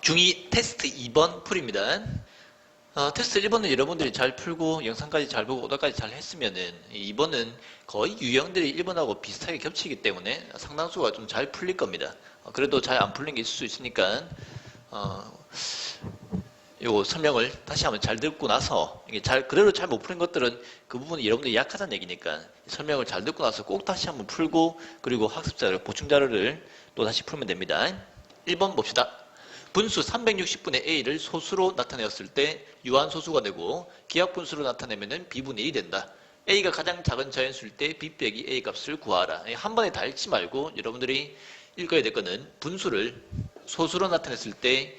중2 테스트 2번 풀입니다. 테스트 1번은 여러분들이 잘 풀고 영상까지 잘 보고 오답까지 잘 했으면은 2번은 거의 유형들이 1번하고 비슷하게 겹치기 때문에 상당수가 좀 잘 풀릴 겁니다. 그래도 잘 안 풀린 게 있을 수 있으니까 요 설명을 다시 한번 잘 듣고 나서 이게 그대로 잘 못 풀린 것들은 그 부분이 여러분들이 약하다는 얘기니까 설명을 잘 듣고 나서 꼭 다시 한번 풀고 그리고 학습자료, 보충 자료를 또 다시 풀면 됩니다. 1번 봅시다. 분수 360분의 a를 소수로 나타내었을 때 유한소수가 되고 기하분수로 나타내면 b분의 1이 된다. a가 가장 작은 자연수일 때 b 빼기 a 값을 구하라. 한 번에 다 읽지 말고 여러분들이 읽어야 될 거는 분수를 소수로 나타냈을 때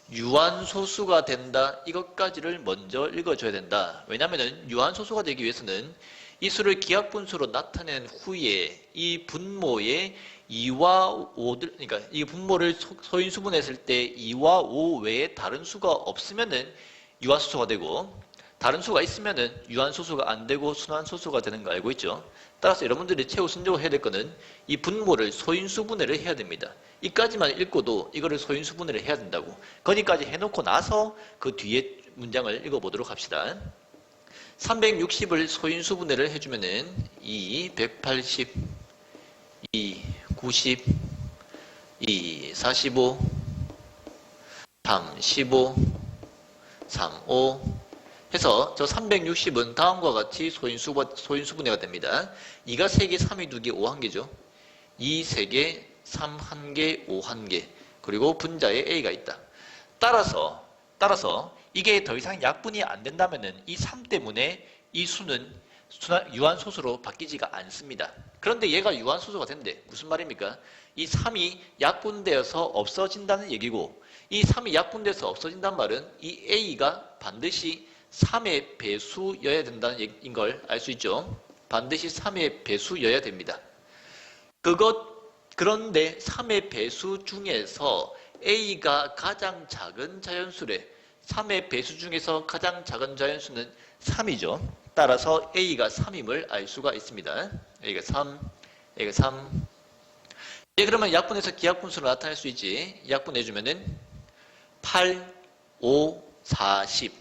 유한소수가 된다. 이것까지를 먼저 읽어줘야 된다. 왜냐하면 유한소수가 되기 위해서는 이 수를 기하분수로 나타낸 후에 이 분모의 2와 5, 그러니까 이 분모를 소인수분했을 때 2와 5 외에 다른 수가 없으면은 유한소수가 되고 다른 수가 있으면은 유한소수가 안 되고 순환소수가 되는 거 알고 있죠? 따라서 여러분들이 최우선적으로 해야 될 거는 이 분모를 소인수분해를 해야 됩니다. 이까지만 읽고도 이거를 소인수분해를 해야 된다고. 거기까지 해놓고 나서 그 뒤에 문장을 읽어보도록 합시다. 360을 소인수분해를 해주면은 2, 180, 2, 90, 2, 45, 3, 15, 3, 5 해서 저 360은 다음과 같이 소인수분해가 됩니다. 2가 3개, 3이 2개, 5 1개죠. 2 3개, 3 1개, 5 1개 그리고 분자에 a가 있다. 따라서 이게 더 이상 약분이 안 된다면은 이 3 때문에 이 수는 유한소수로 바뀌지가 않습니다. 그런데 얘가 유한소수가 된대. 무슨 말입니까? 이 3이 약분되어서 없어진다는 얘기고 이 3이 약분돼서 없어진다는 말은 이 a가 반드시 3의 배수여야 된다는 얘기인 걸 알 수 있죠. 반드시 3의 배수여야 됩니다. 그런데 3의 배수 중에서 a가 가장 작은 자연수래. 3의 배수 중에서 가장 작은 자연수는 3이죠. 따라서 a가 3임을 알 수가 있습니다. a가 3, a가 3. 그러면 약분해서 기하분수로 나타낼 수 있지. 약분해주면은 8, 5, 40.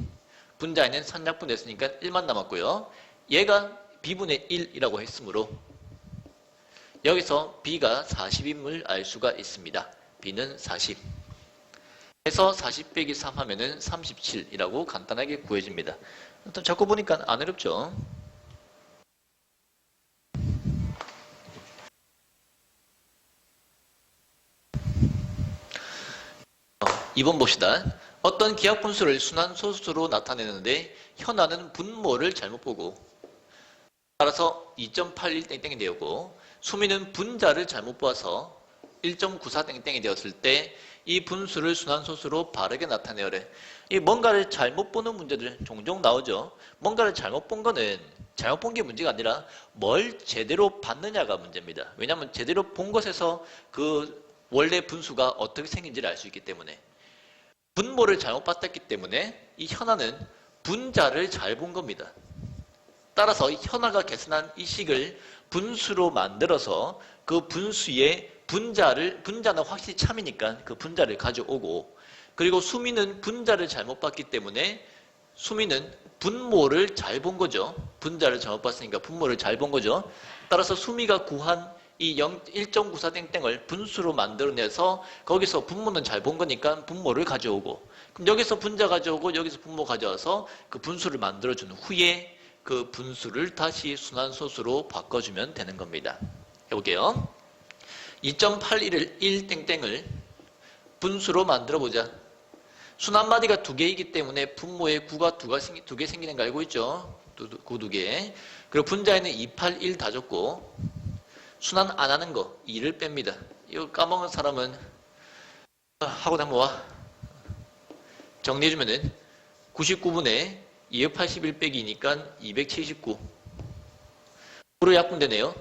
분자에는 3약분됐으니까 1만 남았고요. 얘가 b분의 1이라고 했으므로 여기서 b가 40임을 알 수가 있습니다. b는 40. 해서 40 빼기 3 하면은 37이라고 간단하게 구해집니다. 자꾸 보니까 안 어렵죠? (2번) 봅시다. 어떤 기하분수를 순환소수로 나타내는데 현아는 분모를 잘못 보고 따라서 2.81 땡땡이 되었고 수미는 분자를 잘못 보아서 1.94 땡땡이 되었을 때 이 분수를 순환소수로 바르게 나타내어래. 이 뭔가를 잘못 보는 문제들 종종 나오죠. 뭔가를 잘못 본 거는 잘못 본 게 문제가 아니라 뭘 제대로 봤느냐가 문제입니다. 왜냐하면 제대로 본 것에서 그 원래 분수가 어떻게 생긴지를 알 수 있기 때문에 분모를 잘못 봤기 때문에 이 현아는 분자를 잘 본 겁니다. 따라서 현아가 계산한 이 식을 분수로 만들어서 그 분수의 분자는 확실히 참이니까 그 분자를 가져오고 그리고 수미는 분자를 잘못 봤기 때문에 수미는 분모를 잘 본 거죠. 분자를 잘못 봤으니까 분모를 잘 본 거죠. 따라서 수미가 구한 이 1.94 땡땡을 분수로 만들어내서 거기서 분모는 잘 본 거니까 분모를 가져오고 그럼 여기서 분자 가져오고 여기서 분모 가져와서 그 분수를 만들어준 후에 그 분수를 다시 순환소수로 바꿔주면 되는 겁니다. 해볼게요. 2.81을 1땡땡을 분수로 만들어보자. 순환마디가 2개이기 때문에 분모에 9가 2개 생기는 거 알고 있죠? 9 2개. 그리고 분자에는 2, 8, 1 다 줬고 순환 안 하는 거 2를 뺍니다. 이거 까먹은 사람은 학원 한번 와. 정리해주면은 99분의 281 빼기니까 279. 9로 약분되네요.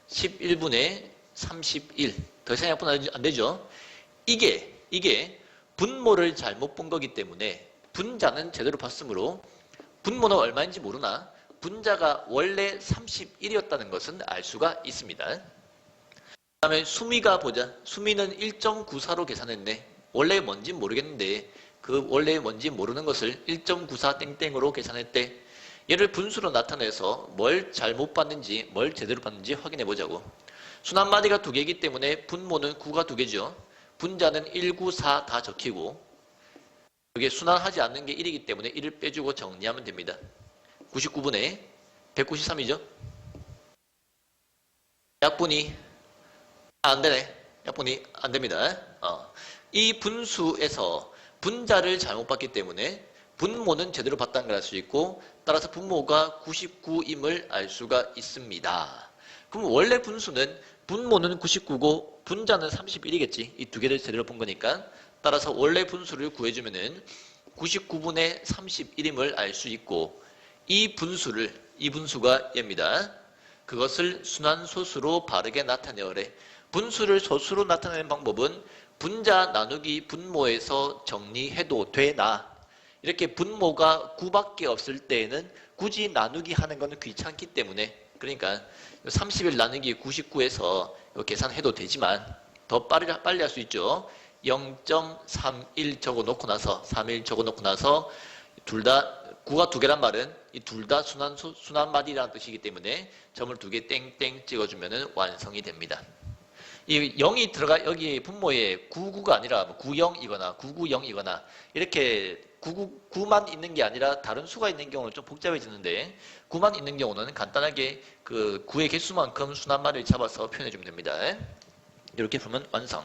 11분의 31. 더 이상 약분 안 되죠? 이게 분모를 잘못 본 거기 때문에 분자는 제대로 봤으므로 분모는 얼마인지 모르나 분자가 원래 31이었다는 것은 알 수가 있습니다. 그 다음에 수미가 보자. 수미는 1.94로 계산했네. 원래 뭔지 모르겠는데 그 원래 뭔지 모르는 것을 1.94 땡땡으로 계산했대. 얘를 분수로 나타내서 뭘 잘못 봤는지 뭘 제대로 봤는지 확인해 보자고. 순환마디가 두 개이기 때문에 분모는 9가 두 개죠. 분자는 1, 9, 4 다 적히고 이게 순환하지 않는 게 1이기 때문에 1을 빼주고 정리하면 됩니다. 99분의 193이죠. 약분이 안 되네. 약분이 안 됩니다. 이 분수에서 분자를 잘못 봤기 때문에 분모는 제대로 봤다는 걸 알 수 있고 따라서 분모가 99임을 알 수가 있습니다. 그럼 원래 분수는 분모는 99고 분자는 31이겠지. 이 두 개를 제대로 본 거니까. 따라서 원래 분수를 구해주면은 99분의 31임을 알 수 있고 이 분수가 얘입니다. 그것을 순환소수로 바르게 나타내어래. 분수를 소수로 나타내는 방법은 분자 나누기 분모에서 정리해도 되나 이렇게 분모가 9밖에 없을 때에는 굳이 나누기 하는 것은 귀찮기 때문에 그러니까 31 나누기 99에서 계산해도 되지만 더 빨리 할 수 있죠. 0.31 적어놓고 나서 31 적어놓고 나서 둘 다 9가 두 개란 말은 이 둘 다 순환마디라는 뜻이기 때문에 점을 두 개 땡땡 찍어주면 완성이 됩니다. 이 0이 들어가 여기 분모에 99가 아니라 90이거나 990이거나 이렇게 9만 있는 게 아니라 다른 수가 있는 경우는 좀 복잡해지는데 9만 있는 경우는 간단하게 그 9의 개수만큼 순환마디를 잡아서 표현해 주면 됩니다. 이렇게 보면 완성.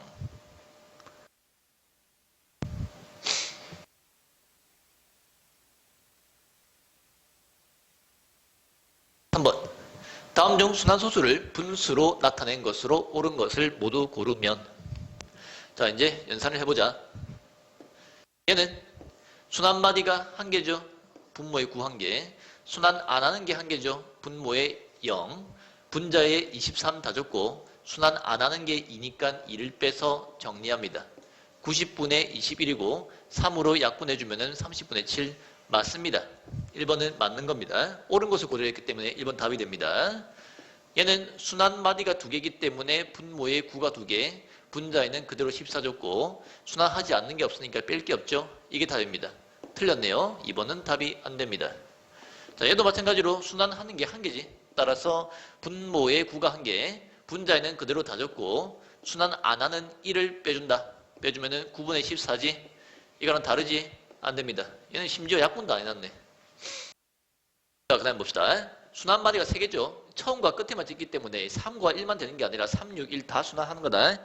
3번. 다음 중 순환소수를 분수로 나타낸 것으로 옳은 것을 모두 고르면. 자, 이제 연산을 해보자. 얘는 순환마디가 1개죠. 분모의 9 1개. 순환 안 하는 게 1개죠. 분모의 0. 분자에 23 다 줬고 순환 안 하는 게 2니까 2를 빼서 정리합니다. 90분의 21이고 3으로 약분해주면 30분의 7 맞습니다. 1번은 맞는 겁니다. 옳은 것을 고려했기 때문에 1번 답이 됩니다. 얘는 순환마디가 두 개이기 때문에 분모에 9가 두 개, 분자에는 그대로 14 줬고 순환하지 않는 게 없으니까 뺄 게 없죠. 이게 답입니다. 틀렸네요. 2번은 답이 안 됩니다. 자, 얘도 마찬가지로 순환하는 게 1개지. 따라서 분모에 9가 1개, 분자에는 그대로 다 줬고 순환 안 하는 1을 빼준다. 빼주면 9분의 14지. 이거랑 다르지? 안 됩니다. 얘는 심지어 약분도 안 해놨네. 자, 그 다음 봅시다. 순환마디가 3개죠. 처음과 끝에만 찍기 때문에 3과 1만 되는 게 아니라 3, 6, 1 다 순환하는 거다.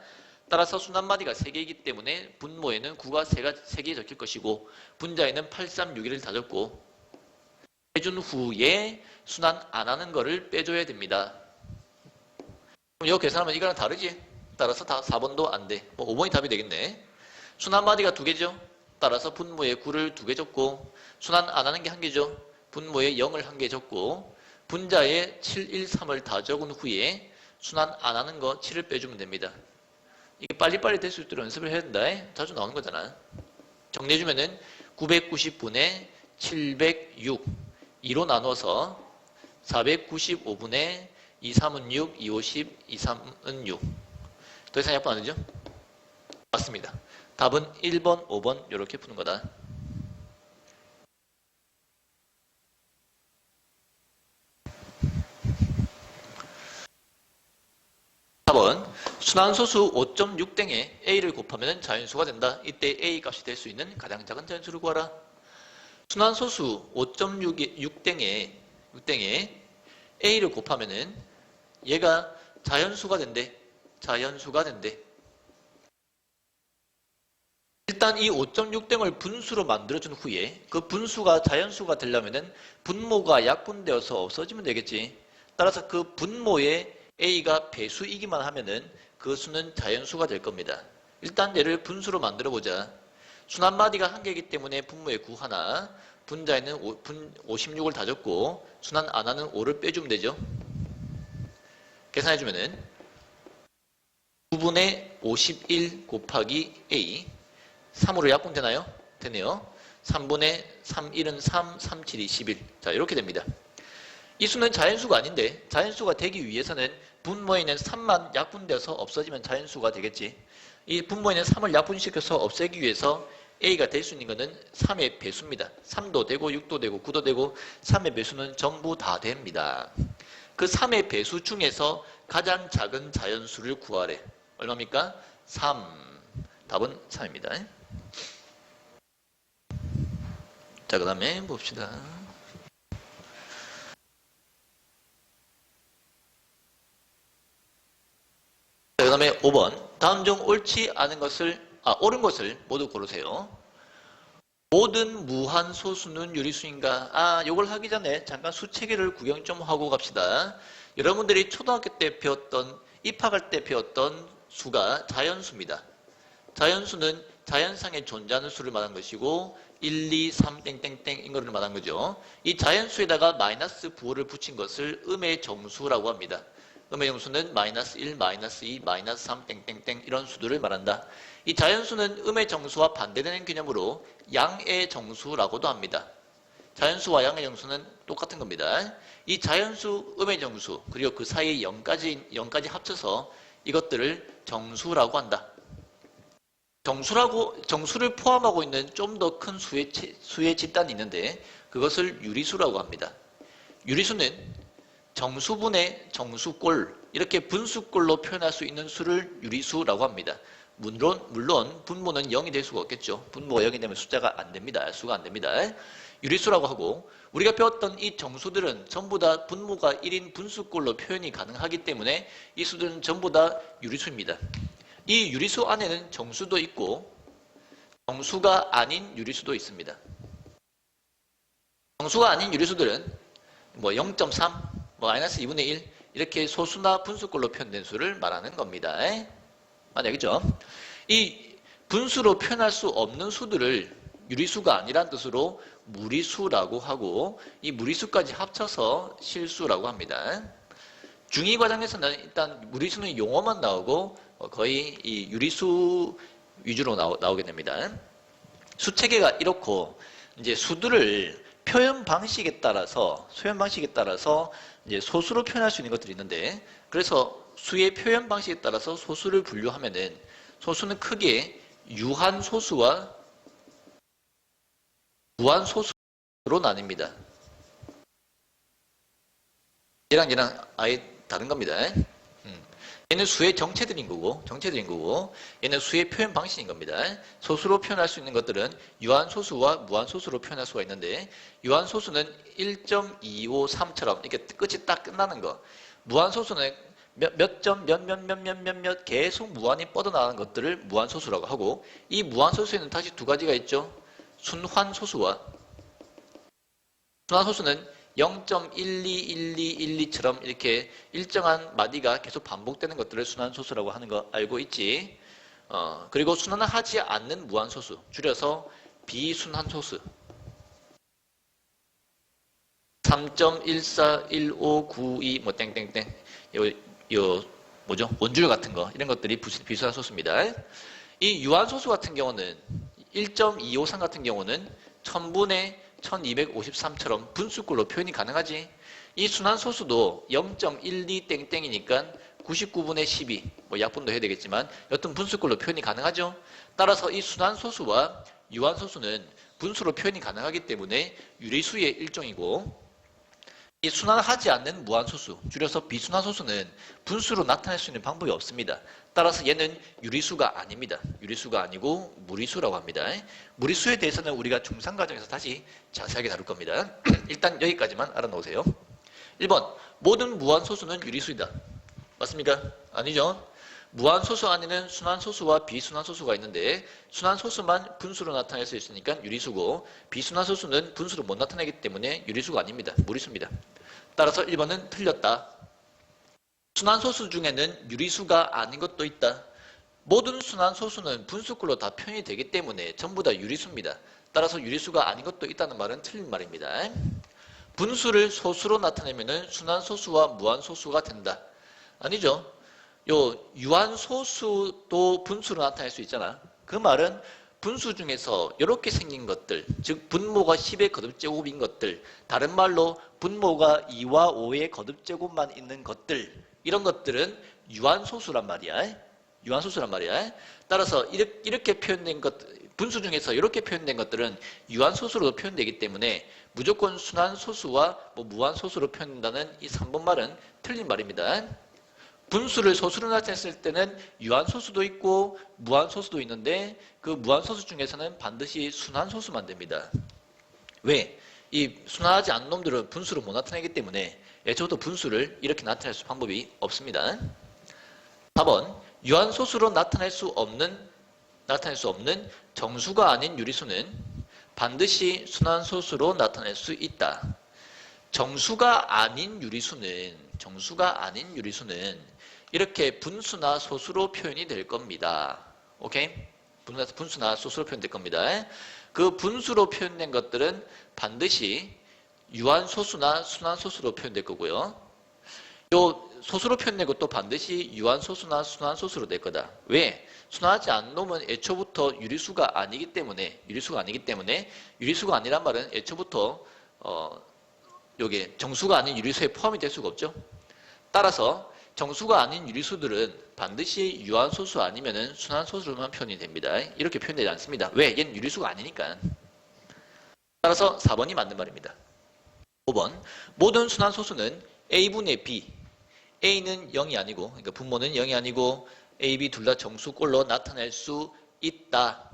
따라서 순환마디가 3개이기 때문에 분모에는 9가 3개 적힐 것이고 분자에는 8, 3, 6, 1을 다 적고 빼준 후에 순환 안 하는 거를 빼줘야 됩니다. 그럼 이거 계산하면 이거랑 다르지? 따라서 다 4번도 안 돼. 5번이 답이 되겠네. 순환마디가 2개죠. 따라서 분모에 9를 2개 적고 순환 안 하는 게 1개죠. 분모에 0을 1개 적고 분자에 7, 1, 3을 다 적은 후에 순환 안 하는 거 7을 빼주면 됩니다. 이게 빨리빨리 될 수 있도록 연습을 해야 된다. 자주 나오는 거잖아. 정리해주면은 990분의 706 2로 나눠서 495분의 2, 3은 6, 2, 50, 2, 3은 6. 더 이상 약분 안 되죠? 맞습니다. 답은 1번, 5번 이렇게 푸는 거다. 4번 순환소수 5.6땡에 A를 곱하면 자연수가 된다. 이때 A 값이 될 수 있는 가장 작은 자연수를 구하라. 순환소수 5.6땡에 A를 곱하면은 얘가 자연수가 된대. 자연수가 된대. 일단 이 5.6땡을 분수로 만들어준 후에 그 분수가 자연수가 되려면은 분모가 약분되어서 없어지면 되겠지. 따라서 그 분모에 A가 배수이기만 하면은 그 수는 자연수가 될 겁니다. 일단 얘를 분수로 만들어 보자. 순환마디가 1개이기 때문에 분모에 9 하나, 분자에는 56을 다 적고 순환 안 하는 5를 빼주면 되죠. 계산해주면은 9분의 51 곱하기 A 3으로 약분되나요? 되네요. 3분의 3, 1은 3, 3, 7이 11. 자, 이렇게 됩니다. 이 수는 자연수가 아닌데 자연수가 되기 위해서는 분모에 있는 3만 약분되어서 없어지면 자연수가 되겠지. 이 분모에는 3을 약분시켜서 없애기 위해서 A가 될 수 있는 것은 3의 배수입니다. 3도 되고 6도 되고 9도 되고 3의 배수는 전부 다 됩니다. 그 3의 배수 중에서 가장 작은 자연수를 구하래. 얼마입니까? 3. 답은 3입니다. 자, 그 다음에 봅시다. 자, 그 다음에 5번. 다음 중 옳지 않은 것을, 옳은 것을 모두 고르세요. 모든 무한소수는 유리수인가? 요걸 하기 전에 잠깐 수체계를 구경 좀 하고 갑시다. 여러분들이 초등학교 때 배웠던, 입학할 때 배웠던 수가 자연수입니다. 자연수는 자연상에 존재하는 수를 말하는 것이고 1, 2, 3 땡땡땡 이거를 말하는 거죠. 이 자연수에다가 마이너스 부호를 붙인 것을 음의 정수라고 합니다. 음의 정수는 마이너스 1, 마이너스 2, 마이너스 3 땡땡땡 이런 수들을 말한다. 이 자연수는 음의 정수와 반대되는 개념으로 양의 정수라고도 합니다. 자연수와 양의 정수는 똑같은 겁니다. 이 자연수, 음의 정수, 그리고 그 사이에 0까지 합쳐서 이것들을 정수라고 한다. 정수를 포함하고 있는 좀 더 큰 수의 집단이 있는데 그것을 유리수라고 합니다. 유리수는 정수분의 정수꼴, 이렇게 분수꼴로 표현할 수 있는 수를 유리수라고 합니다. 물론 분모는 0이 될 수가 없겠죠. 분모가 0이 되면 숫자가 안 됩니다. 수가 안 됩니다. 유리수라고 하고 우리가 배웠던 이 정수들은 전부 다 분모가 1인 분수꼴로 표현이 가능하기 때문에 이 수들은 전부 다 유리수입니다. 이 유리수 안에는 정수도 있고 정수가 아닌 유리수도 있습니다. 정수가 아닌 유리수들은 0.3, 마이너스 2분의 1 이렇게 소수나 분수꼴로 표현된 수를 말하는 겁니다. 맞아요? 이 분수로 표현할 수 없는 수들을 유리수가 아니란 뜻으로 무리수라고 하고 이 무리수까지 합쳐서 실수라고 합니다. 중2 과정에서는 일단 무리수는 용어만 나오고 거의 이 유리수 위주로 나오게 됩니다. 수체계가 이렇고 이제 수들을 표현 방식에 따라서 이제 소수로 표현할 수 있는 것들이 있는데 그래서 수의 표현 방식에 따라서 소수를 분류하면은 소수는 크게 유한소수와 무한소수로 나뉩니다. 얘랑 아예 다른 겁니다. 얘는 수의 정체들인 거고 얘는 수의 표현 방식인 겁니다. 소수로 표현할 수 있는 것들은 유한소수와 무한소수로 표현할 수가 있는데 유한소수는 1.253처럼 이렇게 끝이 딱 끝나는 거. 무한소수는 몇 점, 몇 계속 무한히 뻗어나가는 것들을 무한소수라고 하고 이 무한소수에는 다시 두 가지가 있죠. 순환소수와 순환소수는 0.121212처럼 이렇게 일정한 마디가 계속 반복되는 것들을 순환소수라고 하는 거 알고 있지. 그리고 순환을 하지 않는 무한소수, 줄여서 비순환소수. 3.141592 땡땡땡 뭐죠? 원줄 같은 거 이런 것들이 비순환소수입니다. 이 유한소수 같은 경우는 1.253 같은 경우는 1000분의 1253처럼 분수꼴로 표현이 가능하지. 이 순환소수도 0.12 땡땡이니까 99분의 12 약분도 해야 되겠지만 여튼 분수꼴로 표현이 가능하죠. 따라서 이 순환소수와 유한소수는 분수로 표현이 가능하기 때문에 유리수의 일종이고 이 순환하지 않는 무한소수, 줄여서 비순환소수는 분수로 나타낼 수 있는 방법이 없습니다. 따라서 얘는 유리수가 아닙니다. 유리수가 아니고 무리수라고 합니다. 무리수에 대해서는 우리가 중3 과정에서 다시 자세하게 다룰 겁니다. 일단 여기까지만 알아놓으세요. 1번, 모든 무한소수는 유리수이다. 맞습니까? 아니죠. 무한소수 안에는 순환소수와 비순환소수가 있는데 순환소수만 분수로 나타낼 수 있으니까 유리수고 비순환소수는 분수로 못 나타내기 때문에 유리수가 아닙니다. 무리수입니다. 따라서 1번은 틀렸다. 순환소수 중에는 유리수가 아닌 것도 있다. 모든 순환소수는 분수꼴로 다 표현이 되기 때문에 전부 다 유리수입니다. 따라서 유리수가 아닌 것도 있다는 말은 틀린 말입니다. 분수를 소수로 나타내면 순환소수와 무한소수가 된다. 아니죠. 유한소수도 분수로 나타낼 수 있잖아. 그 말은 분수 중에서 이렇게 생긴 것들, 즉 분모가 10의 거듭제곱인 것들, 다른 말로 분모가 2와 5의 거듭제곱만 있는 것들, 이런 것들은 유한소수란 말이야. 유한소수란 말이야. 따라서 이렇게 표현된 것, 분수 중에서 이렇게 표현된 것들은 유한소수로 표현되기 때문에 무조건 순환소수와 뭐 무한소수로 표현된다는 이 3번 말은 틀린 말입니다. 분수를 소수로 나타냈을 때는 유한소수도 있고 무한소수도 있는데 그 무한소수 중에서는 반드시 순환소수만 됩니다. 왜? 이 순환하지 않는 놈들은 분수로 못 나타내기 때문에 애초부터 분수를 이렇게 나타낼 수 방법이 없습니다. 4번 유한소수로 나타낼 수 없는 정수가 아닌 유리수는 반드시 순환소수로 나타낼 수 있다. 정수가 아닌 유리수는 이렇게 분수나 소수로 표현이 될 겁니다. 오케이? 분수나 소수로 표현될 겁니다. 그 분수로 표현된 것들은 반드시 유한소수나 순환소수로 표현될 거고요. 요 소수로 표현된 것도 반드시 유한소수나 순환소수로 될 거다. 왜? 순환하지 않는 놈은 애초부터 유리수가 아니기 때문에 유리수가 아니란 말은 애초부터 요게 정수가 아닌 유리수에 포함이 될 수가 없죠. 따라서 정수가 아닌 유리수들은 반드시 유한소수 아니면은 순환소수로만 표현이 됩니다. 이렇게 표현되지 않습니다. 왜? 얘는 유리수가 아니니까. 따라서 4번이 맞는 말입니다. 5번 모든 순환소수는 A분의 B A는 0이 아니고 그러니까 분모는 0이 아니고 A, B 둘 다 정수꼴로 나타낼 수 있다.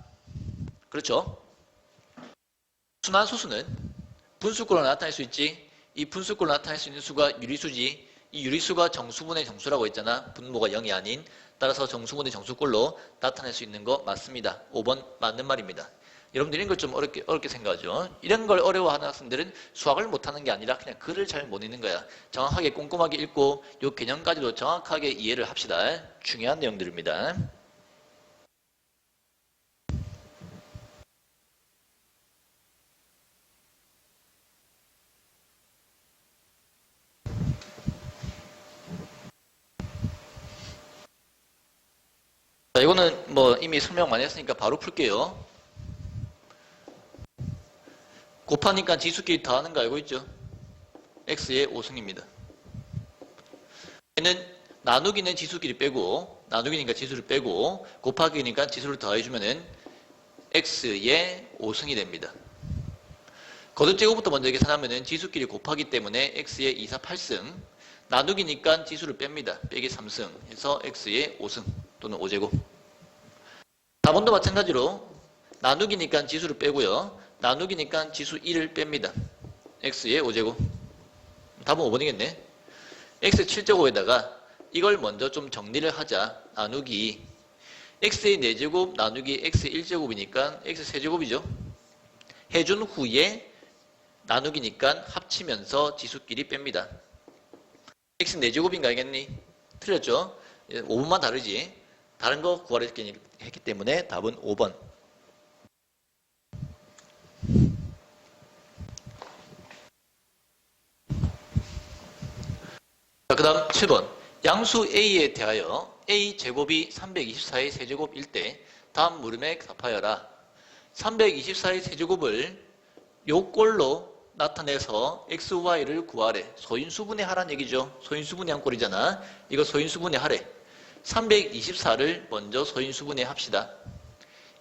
그렇죠? 순환소수는 분수꼴로 나타낼 수 있지. 이 분수꼴로 나타낼 수 있는 수가 유리수지. 이 유리수가 정수분의 정수라고 했잖아. 분모가 0이 아닌. 따라서 정수분의 정수꼴로 나타낼 수 있는 거 맞습니다. 5번 맞는 말입니다. 여러분들 이런 걸 좀 어렵게 생각하죠. 이런 걸 어려워하는 학생들은 수학을 못하는 게 아니라 그냥 글을 잘 못 읽는 거야. 정확하게 꼼꼼하게 읽고 이 개념까지도 정확하게 이해를 합시다. 중요한 내용들입니다. 자, 이거는 뭐 이미 설명 많이 했으니까 바로 풀게요. 곱하니까 지수끼리 더하는 거 알고 있죠? x의 5승입니다. 얘는 나누기는 지수끼리 빼고 나누기니까 지수를 빼고 곱하기니까 지수를 더해주면은 x의 5승이 됩니다. 거듭제곱부터 먼저 계산하면은 지수끼리 곱하기 때문에 x의 2, 4, 8승 나누기니까 지수를 뺍니다. 빼기 3승 해서 x의 5승 또는 5제곱 4번도 마찬가지로 나누기니까 지수를 빼고요. 나누기니까 지수 1을 뺍니다. x의 5제곱 답은 5번이겠네. x 7제곱에다가 이걸 먼저 좀 정리를 하자. 나누기 x의 4제곱 나누기 x 1제곱이니까 x 3제곱이죠. 해준 후에 나누기니까 합치면서 지수끼리 뺍니다. x 4제곱인가 알겠니? 틀렸죠? 5번만 다르지. 다른 거 구하려 했기 때문에 답은 5번. 그 다음 7번 양수 A에 대하여 A제곱이 324의 세제곱일 때 다음 물음에 답하여라. 324의 세제곱을 요 꼴로 나타내서 XY를 구하래. 소인수분해 하란 얘기죠. 소인수분해한 꼴이잖아. 이거 소인수분해 하래. 324를 먼저 소인수분해 합시다.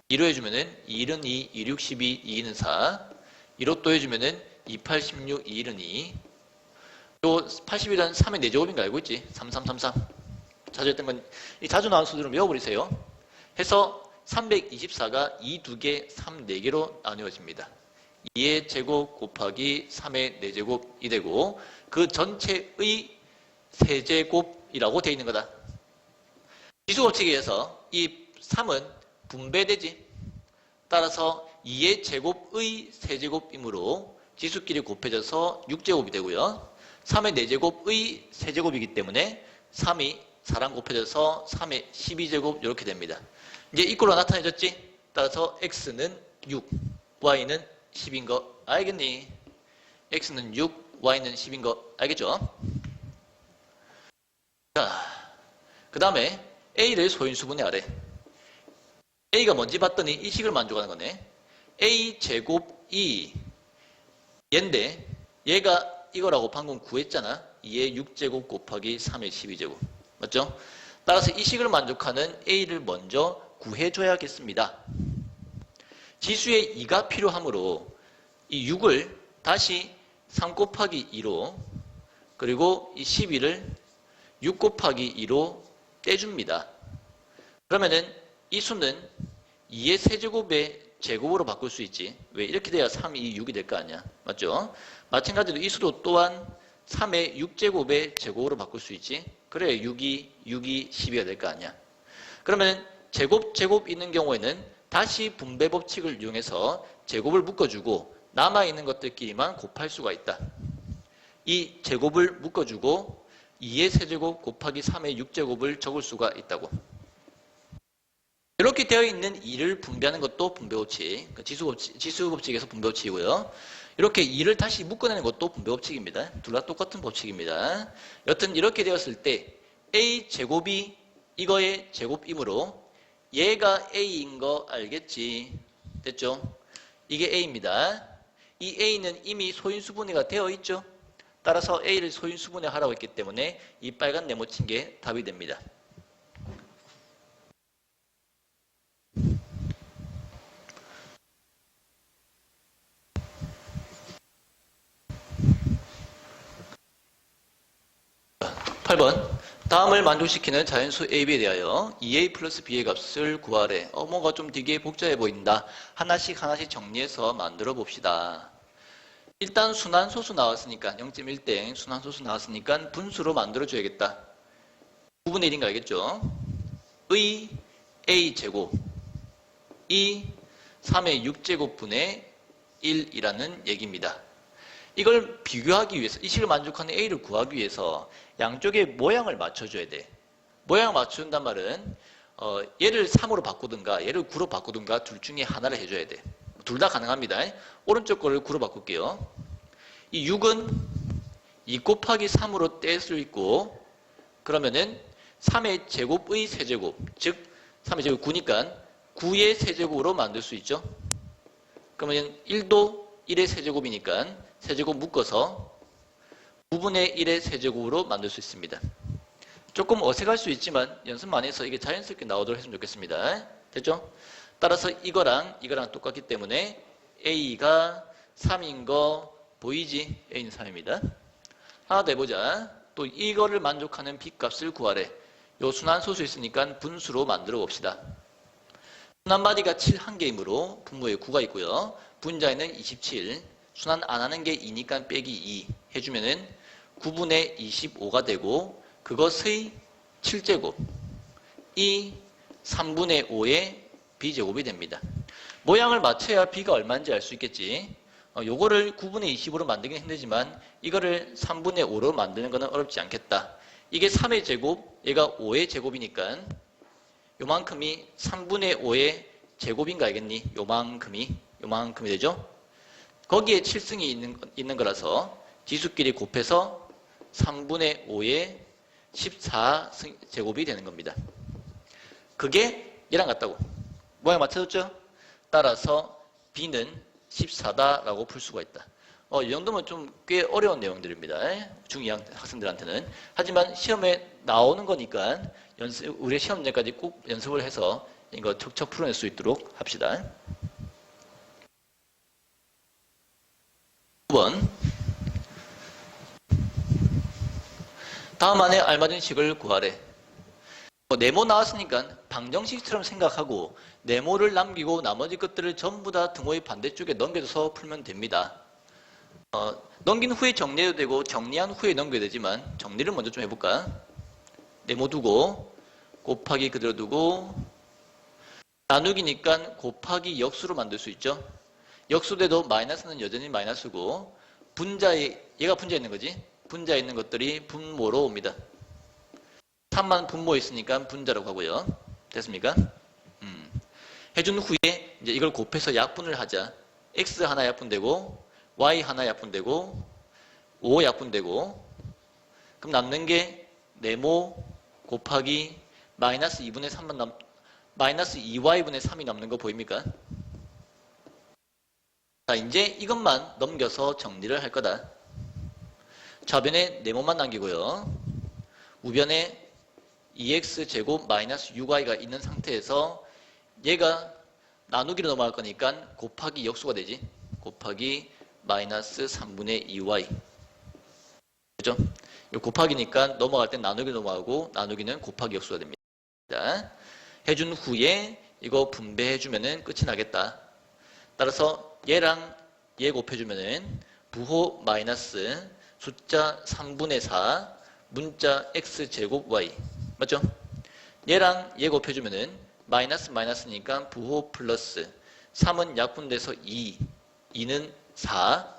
2로 해주면은 2는 2, 2, 6, 12, 2는 4. 2로 또 해주면은 2, 8, 16, 2는 2. 요 81은 3의 4제곱인 거 알고 있지? 3, 3, 3, 3. 자주 했던 건, 이 자주 나온 수들은 외워버리세요. 해서 324가 2, 2개, 3, 4개로 나누어집니다. 2의 제곱 곱하기 3의 4제곱이 되고, 그 전체의 세제곱이라고 되어 있는 거다. 지수법칙에 의해서 이 3은 분배되지. 따라서 2의 제곱의 세제곱이므로 지수끼리 곱해져서 6제곱이 되고요. 3의 4제곱의 세제곱이기 때문에 3이 4랑 곱해져서 3의 12제곱 이렇게 됩니다. 이제 이꼴로 나타내졌지? 따라서 x는 6, y는 10인 거 알겠니? x는 6, y는 10인 거 알겠죠? 자, 그 다음에 a를 소인수분해하래. a가 뭔지 봤더니 이 식을 만족하는 거네. a 제곱이 얘인데 얘가 이거라고 방금 구했잖아. 2의 6제곱 곱하기 3의 12제곱. 맞죠? 따라서 이 식을 만족하는 A를 먼저 구해줘야겠습니다. 지수의 2가 필요하므로 이 6을 다시 3 곱하기 2로 그리고 이 12를 6 곱하기 2로 떼줍니다. 그러면은 이 수는 2의 세제곱의 제곱으로 바꿀 수 있지. 왜? 이렇게 돼야 3, 2, 6이 될 거 아니야. 맞죠? 마찬가지로 이 수도 또한 3의 6제곱의 제곱으로 바꿀 수 있지. 그래 6이 12가 될 거 아니야. 그러면 제곱 있는 경우에는 다시 분배 법칙을 이용해서 제곱을 묶어주고 남아있는 것들끼리만 곱할 수가 있다. 이 제곱을 묶어주고 2의 세제곱 곱하기 3의 6제곱을 적을 수가 있다고. 이렇게 되어 있는 2를 분배하는 것도 분배법칙, 지수법칙에서 분배법칙이고요. 이렇게 2를 다시 묶어내는 것도 분배법칙입니다. 둘 다 똑같은 법칙입니다. 여튼 이렇게 되었을 때 A 제곱이 이거의 제곱이므로 얘가 A인 거 알겠지? 됐죠? 이게 A입니다. 이 A는 이미 소인수분해가 되어 있죠? 따라서 A를 소인수분해하라고 했기 때문에 이 빨간 네모 친 게 답이 됩니다. (8번) 다음을 만족시키는 자연수 A, B에 대하여 2A 플러스 B의 값을 구하래. 뭔가 좀 되게 복잡해 보인다. 하나씩 정리해서 만들어 봅시다. 일단 순환소수 나왔으니까 0.1땡 순환소수 나왔으니까 분수로 만들어 줘야겠다. 9분의 1인 거 알겠죠? 의 A제곱 이 3의 6제곱분의 1이라는 얘기입니다. 이걸 비교하기 위해서 이 식을 만족하는 A를 구하기 위해서 양쪽의 모양을 맞춰줘야 돼. 모양을 맞춘단 말은 얘를 3으로 바꾸든가 얘를 9로 바꾸든가 둘 중에 하나를 해줘야 돼. 둘 다 가능합니다. 오른쪽 거를 9로 바꿀게요. 이 6은 2 곱하기 3으로 뗄 수 있고 그러면은 3의 제곱의 세제곱 즉 3의 제곱 9니까 9의 세제곱으로 만들 수 있죠. 그러면 1도 1의 세제곱이니까 세제곱 묶어서 9분의 1의 세제곱으로 만들 수 있습니다. 조금 어색할 수 있지만 연습 많이 해서 이게 자연스럽게 나오도록 했으면 좋겠습니다. 됐죠? 따라서 이거랑 똑같기 때문에 A가 3인 거 보이지? A는 3입니다. 하나 더 해보자. 또 이거를 만족하는 B값을 구하래. 요 순환소수 있으니까 분수로 만들어 봅시다. 순환바디가 7 한 개이므로 분모에 9가 있고요. 분자에는 27. 순환 안 하는 게 2니까 빼기 2 해주면은 9분의 25가 되고 그것의 7제곱 이 3분의 5의 B제곱이 됩니다. 모양을 맞춰야 B가 얼마인지 알 수 있겠지. 요거를 9분의 25로 만들긴 힘들지만 이거를 3분의 5로 만드는 것은 어렵지 않겠다. 이게 3의 제곱, 얘가 5의 제곱이니까 요만큼이 3분의 5의 제곱인가 알겠니? 요만큼이 되죠? 거기에 7승이 있는 거라서 지수끼리 곱해서 3분의 5의 14제곱이 되는 겁니다. 그게 얘랑 같다고. 모양 맞춰졌죠? 따라서 B는 14다라고 풀 수가 있다. 이 정도면 좀 꽤 어려운 내용들입니다. 중2 학생들한테는. 하지만 시험에 나오는 거니까 우리 시험 전까지 꼭 연습을 해서 이거 척척 풀어낼 수 있도록 합시다. 9번 다음 안에 알맞은 식을 구하래. 네모 나왔으니까 방정식처럼 생각하고 네모를 남기고 나머지 것들을 전부 다 등호의 반대쪽에 넘겨줘서 풀면 됩니다. 넘긴 후에 정리해도 되고 정리한 후에 넘겨야 되지만 정리를 먼저 좀 해볼까? 네모 두고 곱하기 그대로 두고 나누기니까 곱하기 역수로 만들 수 있죠. 역수돼도 마이너스는 여전히 마이너스고 얘가 분자에 있는 거지. 분자에 있는 것들이 분모로 옵니다. 3만 분모에 있으니까 분자라고 하고요. 됐습니까? 해준 후에 이제 이걸 곱해서 약분을 하자. x 하나 약분되고 y 하나 약분되고 5 약분되고 그럼 남는 게 네모 곱하기 마이너스 2분의 3만 마이너스 2y분의 3이 남는 거 보입니까? 자, 이제 이것만 넘겨서 정리를 할 거다. 좌변에 네모만 남기고요. 우변에 2x제곱 마이너스 6y가 있는 상태에서 얘가 나누기로 넘어갈 거니까 곱하기 역수가 되지. 곱하기 마이너스 3분의 2y. 그죠? 곱하기니까 넘어갈 땐 나누기 넘어가고 나누기는 곱하기 역수가 됩니다. 해준 후에 이거 분배해주면은 끝이 나겠다. 따라서 얘랑 얘 곱해주면은 부호 마이너스 숫자 3분의 4 문자 x제곱 y. 맞죠? 얘랑 얘 곱해주면은 마이너스 마이너스니까 부호 플러스 3은 약분돼서 2, 2는 4,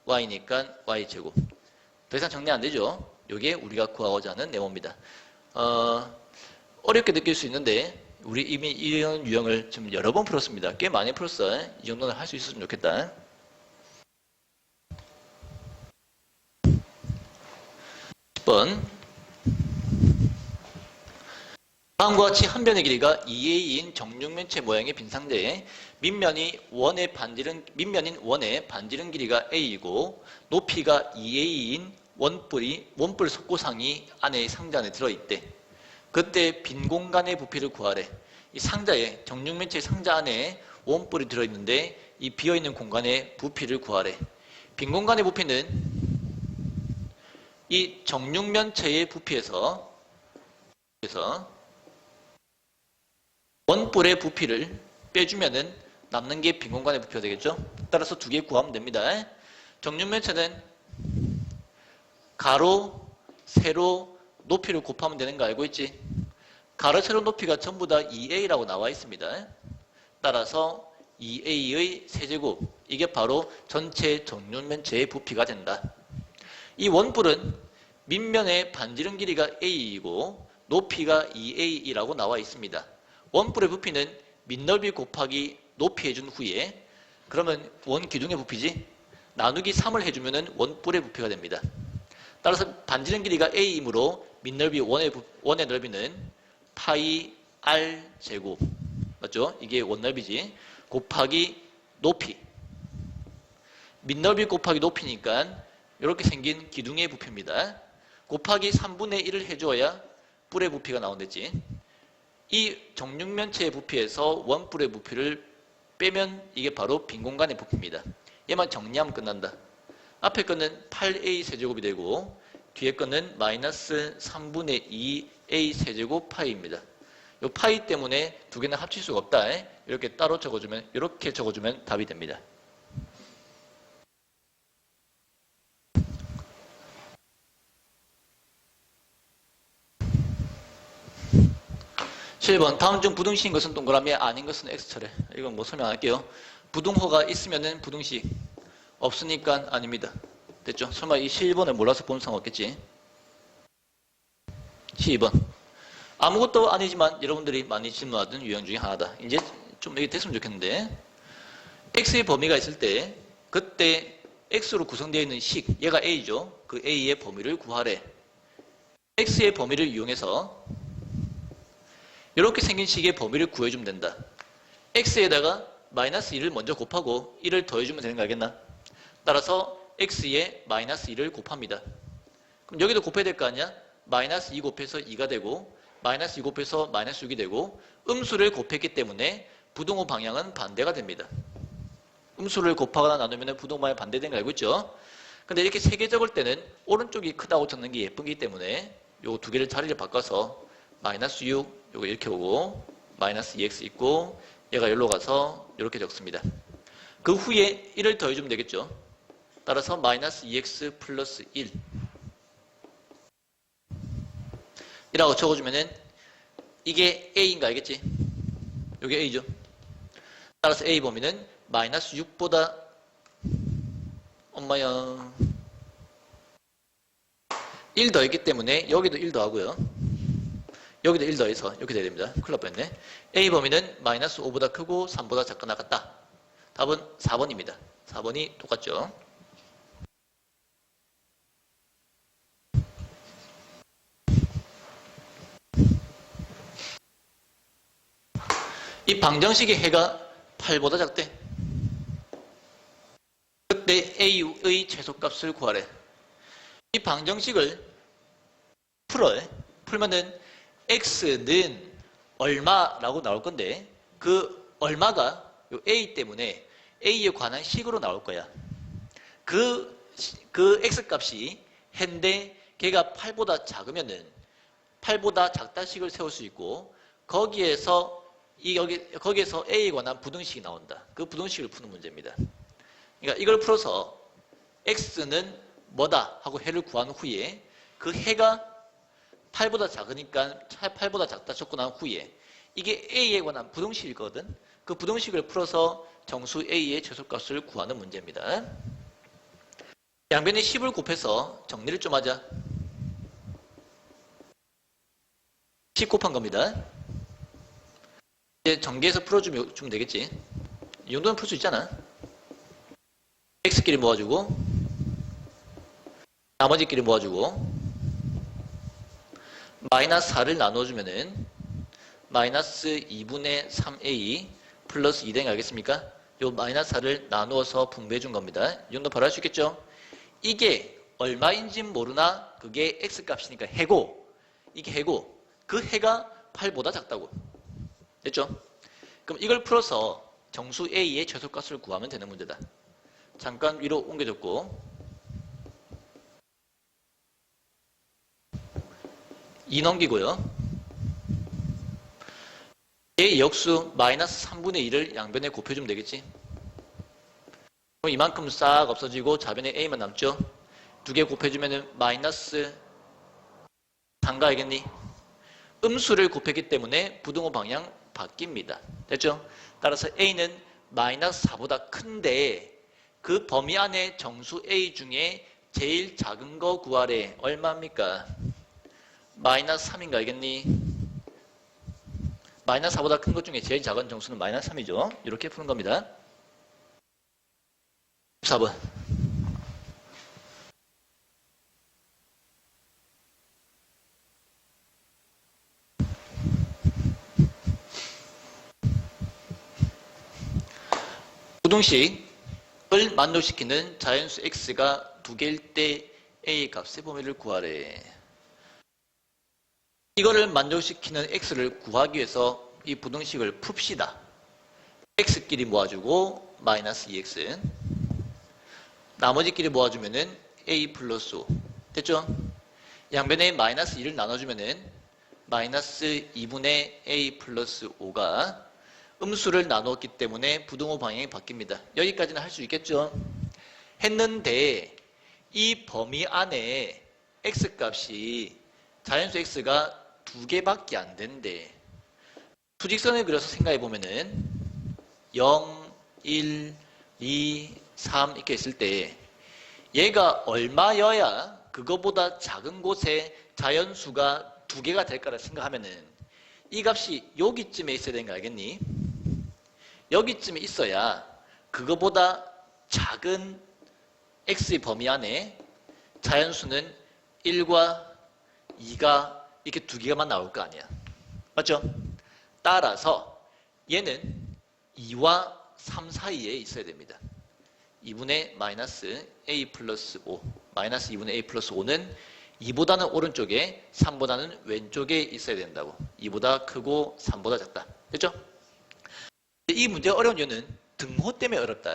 y니까 y제곱. 더 이상 정리 안 되죠? 이게 우리가 구하고자 하는 네모입니다. 어렵게 느낄 수 있는데 우리 이미 이런 유형을 지금 여러 번 풀었습니다. 꽤 많이 풀었어. 이 정도는 할 수 있었으면 좋겠다. 10번. 다음과 같이 한 변의 길이가 2a인 정육면체 모양의 빈상자에 밑면인 원의 반지름 길이가 a이고 높이가 2a인 원뿔 석고상이 안에 상자 안에 들어있대. 그때 빈 공간의 부피를 구하래. 이 상자에 정육면체 상자 안에 원뿔이 들어있는데 이 비어있는 공간의 부피를 구하래. 빈 공간의 부피는 이 정육면체의 부피에서 원뿔의 부피를 빼주면은 남는 게 빈 공간의 부피가 되겠죠? 따라서 두 개 구하면 됩니다. 정육면체는 가로, 세로, 높이를 곱하면 되는 거 알고 있지? 가로, 세로, 높이가 전부 다 2a라고 나와 있습니다. 따라서 2a의 세제곱, 이게 바로 전체 정육면체의 부피가 된다. 이 원뿔은 밑면의 반지름 길이가 a이고 높이가 2a이라고 나와 있습니다. 원뿔의 부피는 밑넓이 곱하기 높이 해준 후에 그러면 원 기둥의 부피지 나누기 3을 해주면 원뿔의 부피가 됩니다. 따라서 반지름 길이가 a이므로 밑넓이 원의 넓이는 파이 r 제곱 맞죠? 이게 원넓이지 곱하기 높이 밑넓이 곱하기 높이니까 이렇게 생긴 기둥의 부피입니다. 곱하기 3분의 1을 해줘야 뿔의 부피가 나온댔지. 이 정육면체의 부피에서 원뿔의 부피를 빼면 이게 바로 빈 공간의 부피입니다. 얘만 정리하면 끝난다. 앞에 거는 8a 세제곱이 되고 뒤에 거는 마이너스 3분의 2a 세제곱 파이입니다. 이 파이 때문에 두 개는 합칠 수가 없다. 이렇게 따로 적어주면 이렇게 적어주면 답이 됩니다. 7번 다음 중 부등식인 것은 동그라미 아닌 것은 X처래. 이건 뭐 설명할게요. 부등호가 있으면은 부등식 없으니까 아닙니다. 됐죠? 설마 이 11번을 몰라서 본 상관없겠지. 12번 아무것도 아니지만 여러분들이 많이 질문하던 유형 중에 하나다. 이제 좀 이게 됐으면 좋겠는데 X의 범위가 있을 때 그때 X로 구성되어 있는 식 얘가 A죠. 그 A의 범위를 구하래. X의 범위를 이용해서 이렇게 생긴 식의 범위를 구해주면 된다. x에다가 마이너스 1을 먼저 곱하고 1을 더해주면 되는 거 알겠나? 따라서 x에 마이너스 1을 곱합니다. 그럼 여기도 곱해야 될 거 아니야? 마이너스 2 곱해서 2가 되고 마이너스 2 곱해서 마이너스 6이 되고 음수를 곱했기 때문에 부등호 방향은 반대가 됩니다. 음수를 곱하거나 나누면 부등호 방향이 반대되는 거 알고 있죠? 근데 이렇게 세 개 적을 때는 오른쪽이 크다고 적는 게 예쁘기 때문에 요 두 개를 자리를 바꿔서 마이너스 6 요거 이렇게 오고 마이너스 2x 있고 얘가 여기로 가서 이렇게 적습니다. 그 후에 1을 더해주면 되겠죠. 따라서 마이너스 2x 플러스 1 이라고 적어주면은 이게 a인 거 알겠지? 이게 a죠. 따라서 a 범위는 마이너스 6보다 엄마야 1 더했기 때문에 여기도 1 더하고요. 여기도 1 더해서 이렇게 돼야 됩니다. 큰일 날 뻔했네. A 범위는 마이너스 5보다 크고 3보다 작거나 같다. 답은 4번입니다. 4번이 똑같죠. 이 방정식의 해가 8보다 작대. 그때 A의 최소값을 구하래. 이 방정식을 풀어. 풀면은 x는 얼마라고 나올 건데 그 얼마가 요 a 때문에 a에 관한 식으로 나올 거야. 그 x값이 해인데 걔가 8보다 작으면은 8보다 작다 식을 세울 수 있고 거기에서 거기에서 a에 관한 부등식이 나온다. 그 부등식을 푸는 문제입니다. 그러니까 이걸 풀어서 x는 뭐다 하고 해를 구한 후에 그 해가 8보다 작으니까 8보다 작다 접근한 후에 이게 a에 관한 부등식이거든. 그 부등식을 풀어서 정수 a의 최소값을 구하는 문제입니다. 양변에 10을 곱해서 정리를 좀 하자. 10 곱한 겁니다. 이제 전개해서 풀어주면 되겠지. 이 정도는 풀 수 있잖아. x끼리 모아주고 나머지끼리 모아주고 마이너스 4를 나눠주면은 마이너스 2분의 3a 플러스 2된 알겠습니까? 요 마이너스 4를 나누어서 분배해 준 겁니다. 이 정도 바로 할 수 있겠죠? 이게 얼마인진 모르나 그게 x값이니까 해고 이게 해고 그 해가 8보다 작다고 됐죠? 그럼 이걸 풀어서 정수 a의 최소값을 구하면 되는 문제다. 잠깐 위로 옮겨줬고 2 넘기고요. a 역수 마이너스 3분의 2를 양변에 곱해주면 되겠지. 그럼 이만큼 싹 없어지고 좌변에 a만 남죠. 두 개 곱해주면 마이너스 3가 알겠니? 음수를 곱했기 때문에 부등호 방향 바뀝니다. 됐죠? 따라서 a는 마이너스 4보다 큰데 그 범위 안에 정수 a 중에 제일 작은 거 구하래. 얼마입니까? 마이너스 3인가 알겠니? 마이너스 4보다 큰 것 중에 제일 작은 정수는 마이너스 3이죠. 이렇게 푸는 겁니다. 14번. 부등식을 만족시키는 자연수 x가 두 개일 때 a 값의 범위를 구하래. 이거를 만족시키는 x를 구하기 위해서 이 부등식을 풉시다. x끼리 모아주고 마이너스 2x 나머지끼리 모아주면은 a 플러스 5 됐죠? 양변에 마이너스 2를 나눠주면은 마이너스 2분의 a 플러스 5가 음수를 나누었기 때문에 부등호 방향이 바뀝니다. 여기까지는 할 수 있겠죠? 했는데 이 범위 안에 x값이 자연수 x가 두 개밖에 안 된대. 수직선을 그려서 생각해 보면은 0, 1, 2, 3 이렇게 있을 때 얘가 얼마여야 그거보다 작은 곳에 자연수가 두 개가 될까를 생각하면은 이 값이 여기쯤에 있어야 되는 거 알겠니? 여기쯤에 있어야 그거보다 작은 x의 범위 안에 자연수는 1과 2가 이렇게 두 개만 나올 거 아니야. 맞죠? 따라서 얘는 2와 3 사이에 있어야 됩니다. 2분의 마이너스 a 플러스 5 마이너스 2분의 a 플러스 5는 2보다는 오른쪽에 3보다는 왼쪽에 있어야 된다고. 2보다 크고 3보다 작다. 됐죠? 이 문제가 어려운 이유는 등호 때문에 어렵다.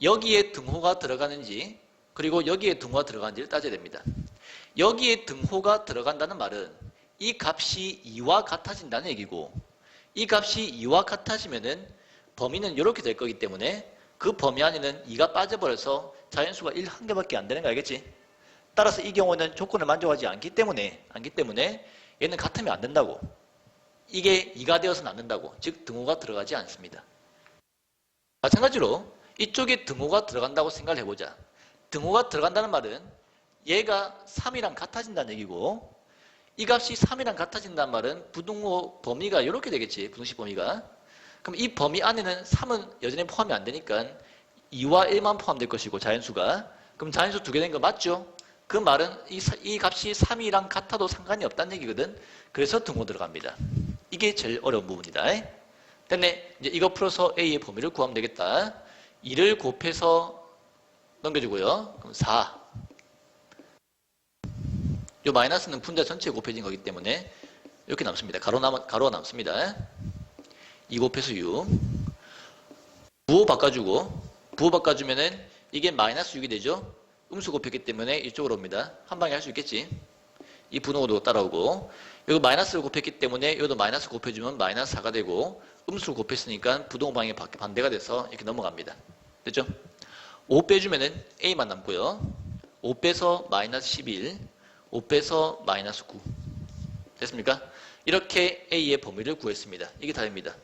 여기에 등호가 들어가는지 그리고 여기에 등호가 들어가는지를 따져야 됩니다. 여기에 등호가 들어간다는 말은 이 값이 2와 같아진다는 얘기고 이 값이 2와 같아지면은 범위는 이렇게 될 거기 때문에 그 범위 안에는 2가 빠져버려서 자연수가 1 한 개밖에 안 되는 거 알겠지? 따라서 이 경우는 조건을 만족하지 않기 때문에 얘는 같으면 안 된다고. 이게 2가 되어서는 안 된다고. 즉 등호가 들어가지 않습니다. 마찬가지로 이쪽에 등호가 들어간다고 생각을 해보자. 등호가 들어간다는 말은 얘가 3이랑 같아진다는 얘기고 이 값이 3이랑 같아진다는 말은 부등호 범위가 이렇게 되겠지. 부등식 범위가. 그럼 이 범위 안에는 3은 여전히 포함이 안 되니까 2와 1만 포함될 것이고 자연수가. 그럼 자연수 두 개 된 거 맞죠? 그 말은 이 값이 3이랑 같아도 상관이 없다는 얘기거든. 그래서 등호 들어갑니다. 이게 제일 어려운 부분이다. 됐네. 이제 이거 풀어서 A의 범위를 구하면 되겠다. 2를 곱해서 넘겨주고요. 그럼 4. 요 마이너스는 분자 전체에 곱해진 거기 때문에 이렇게 남습니다. 가로가 남습니다. 2 곱해서 6. 부호 바꿔주면은 이게 마이너스 6이 되죠. 음수 곱했기 때문에 이쪽으로 옵니다. 한 방에 할 수 있겠지. 이 분호도 따라오고, 여기 마이너스를 곱했기 때문에 이것도 마이너스 곱해주면 마이너스 4가 되고, 음수를 곱했으니까 부동호 방향이 반대가 돼서 이렇게 넘어갑니다. 됐죠? 5 빼주면은 A만 남고요. 5 빼서 마이너스 11, 5 빼서 마이너스 9. 됐습니까? 이렇게 A의 범위를 구했습니다. 이게 다입니다.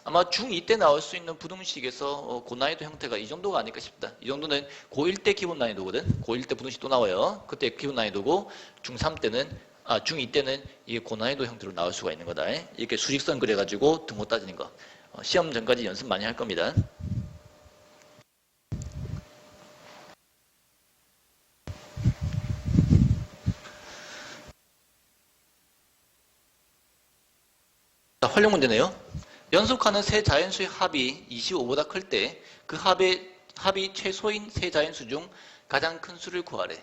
아마 중2 때 나올 수 있는 부등식에서 고난이도 형태가 이 정도가 아닐까 싶다. 이 정도는 고1 때 기본 난이도거든. 고1 때 부등식 또 나와요. 그때 기본 난이도고 중2 때는 이게 고난이도 형태로 나올 수가 있는 거다. 이렇게 수직선 그려가지고 등호 따지는 거. 시험 전까지 연습 많이 할 겁니다. 자, 활용 문제네요. 연속하는 세 자연수의 합이 25보다 클 때 그 합이 최소인 세 자연수 중 가장 큰 수를 구하래.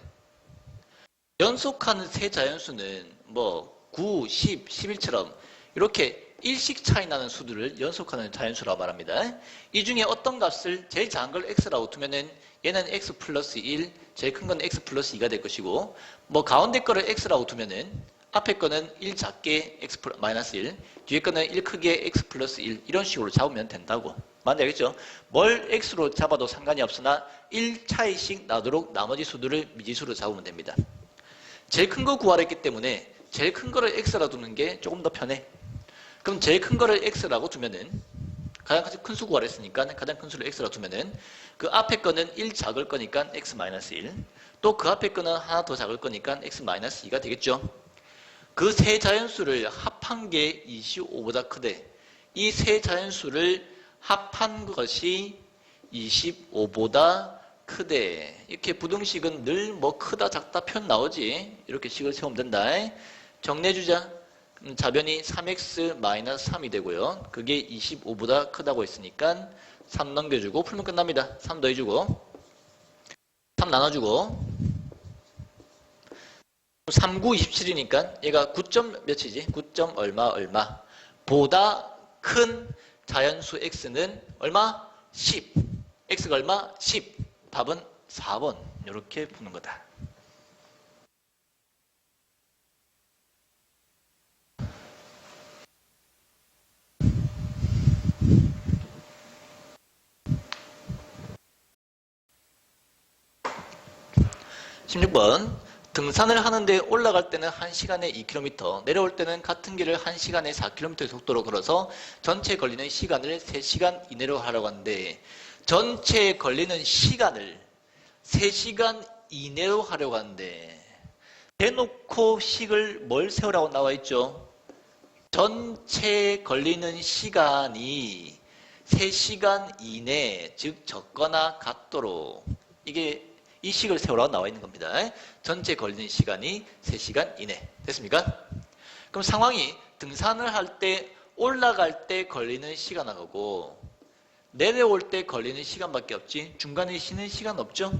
연속하는 세 자연수는 뭐 9, 10, 11처럼 이렇게 일씩 차이 나는 수들을 연속하는 자연수라고 말합니다. 이 중에 어떤 값을 제일 작은 걸 x라고 두면은 얘는 x 플러스 1, 제일 큰 건 x 플러스 2가 될 것이고, 뭐 가운데 거를 x라고 두면은 앞에 거는 1 작게 x 마이너스 1, 뒤에 거는 1 크게 x 플러스 1 이런 식으로 잡으면 된다고. 맞는지 알겠죠? 뭘 x로 잡아도 상관이 없으나 1 차이씩 나도록 나머지 수들을 미지수로 잡으면 됩니다. 제일 큰 거 구하랬기 때문에 제일 큰 거를 x라고 두는 게 조금 더 편해. 그럼 제일 큰 거를 x라고 두면은 가장 큰 수 구하랬으니까 가장 큰 수를 x라고 두면은 그 앞에 거는 1 작을 거니까 x 마이너스 1, 또 그 앞에 거는 하나 더 작을 거니까 x 마이너스 2가 되겠죠. 그 세 자연수를 합한 게 25보다 크대. 이 세 자연수를 합한 것이 25보다 크대. 이렇게 부등식은 늘 뭐 크다 작다 표현 나오지. 이렇게 식을 세우면 된다. 정리해주자. 자변이 3x-3이 되고요. 그게 25보다 크다고 했으니까 3 넘겨주고 풀면 끝납니다. 3 더해주고 3 나눠주고 3, 9, 27이니까 얘가 9점 몇이지? 9점 얼마 보다 큰 자연수 x는 얼마? 10. x가 얼마? 10. 답은 4번. 이렇게 푸는 거다. (16번) 등산을 하는데 올라갈 때는 1시간에 2km, 내려올 때는 같은 길을 1시간에 4km의 속도로 걸어서 전체 걸리는 시간을 3시간 이내로 하라고 하는데, 전체 걸리는 시간을 3시간 이내로 하려고 하는데, 대놓고 식을 뭘 세우라고 나와 있죠? 전체 걸리는 시간이 3시간 이내, 즉 적거나 같도록, 이게 이 식을 세우라고 나와 있는 겁니다. 전체 걸리는 시간이 3시간 이내. 됐습니까? 그럼 상황이 등산을 할 때 올라갈 때 걸리는 시간하고 내려올 때 걸리는 시간밖에 없지, 중간에 쉬는 시간 없죠?